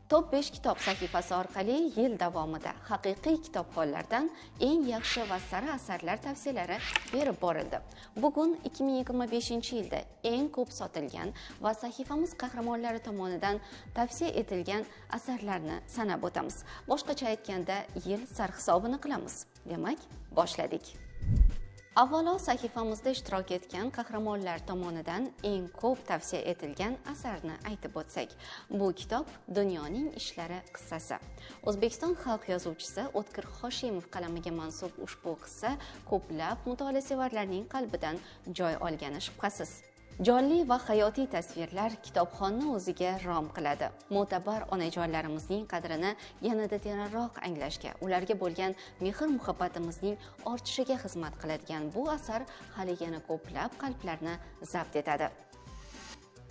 Top 5 kitob sahifasi orqali yil davomida haqiqiy kitobxonlardan eng yaxshi va sara asarlar tavsiyalari berib borildi. Bugun 2025-yilda eng ko'p sotilgan va sahifamiz qahramonlari tomonidan tavsiya etilgan asarlarni sanab o'tamiz. Boshqacha aytganda, yil sarhisobini qilamiz. Demak, boshladik. Avvalo sahifamizda ishtirok etgan qahramonlar tomonidan eng ko'p tavsiya etilgan asarni aytib o'tsak. Bu kitob Dunyoning ishlari qissasi. O'zbekiston xalq yozuvchisi O'tkir Hoshimov qalamiga mansub ushbu qissa ko'plab mutolaasevarlarning qalbidan joy olgani shubhasiz. Jonli va hayotiy tasvirlar kitobxonni o'ziga rom qiladi. Mo'tabar onajonlarimizning qadrini yanada teranroq anglashga, ularga bo'lgan mehr-muhabbatimizning ortishiga xizmat qiladigan bu asar hali yana ko'plab qalblarni zabt etadi.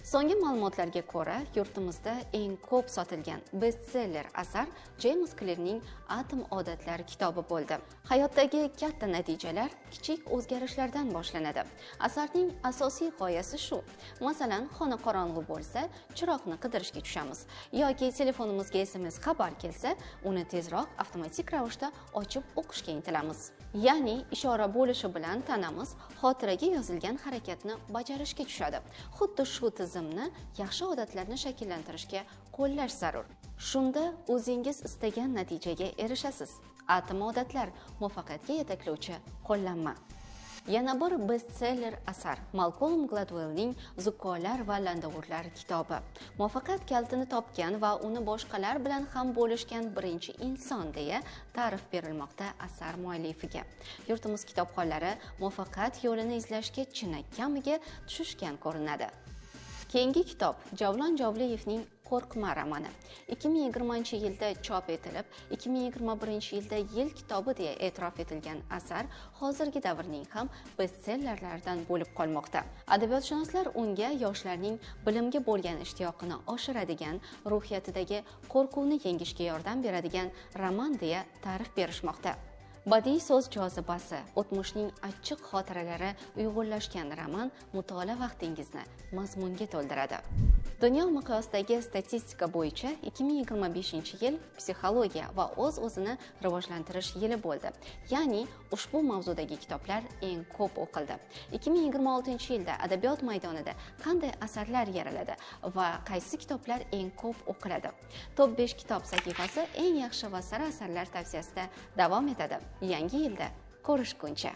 So'nggi ma'lumotlarga ko'ra, yurtimizda eng ko'p sotilgan bestseller asar James Clearning Atom odatlari kitobi bo'ldi. Hayotdagi katta natijalar kichik o'zgarishlardan boshlanadi. Asarning asosiy g'oyasi shu. Masalan, xona qorong'u bo'lsa, chiroqni qidirishga tushamiz yoki telefonimizga SMS xabar kelsa, uni tezroq avtomatik ravishda ochib o'qishga intilamiz. Ya'ni ishora bo'lishi bilan tanamiz xotiraga yozilgan harakatni bajarishga tushadi. Xuddi shu tizimni yaxshi odatlarni shakllantirishga qo'llash zarur. Shunda o'zingiz istagan natijaga erishasiz. Atom odatlar muvaffaqiyatga yetaklovchi qo'llanma. Yana bir bestseller asar Malcolm Gladwellning Zukkolar va landovurlar kitobi. Muvaffaqiyat kalitini topgan va uni boshqalar bilan ham bo'lishgan birinchi inson deya ta'rif berilmoqda asar muallifiga. Yurtimiz kitobxonlari muvaffaqiyat yo'lini izlashga chinakamiga tushishgan ko'rinadi. Keyingi kitob Javlon Javliyevning Qo'rqma romani. 2020-yilda chop etilib, 2021-yilda yil kitobi deya e'tirof etilgan asar hozirgi davrning ham bestsellerlaridan bo'lib qolmoqda. Adabiyotshunoslar unga yoshlarning bilimga bo'lgan ishtiyoqini oshiradigan, ruhiyatidagi qo'rquvni yengishga yordam beradigan roman deya ta'rif berishmoqda. Badiiy so'z jozibasi, o'tmishning achchiq xotiralari uyg'unlashgan roman mutolaa vaqtingizni mazmunga to'ldiradi. Dunyo miqyosidagi statistika bo'yicha 2025-yil psixologiya va o'z-o'zini rivojlantirish yili bo'ldi. Ya'ni ushbu mavzudagi kitoblar eng ko'p o'qildi. 2026-yilda adabiyot maydonida qanday asarlar yaraladi va qaysi kitoblar eng ko'p o'qiladi? Top 5 kitob sahifasi eng yaxshi va sara asarlar tavsiyasida davom etadi. Yangi yilda ko'rishguncha.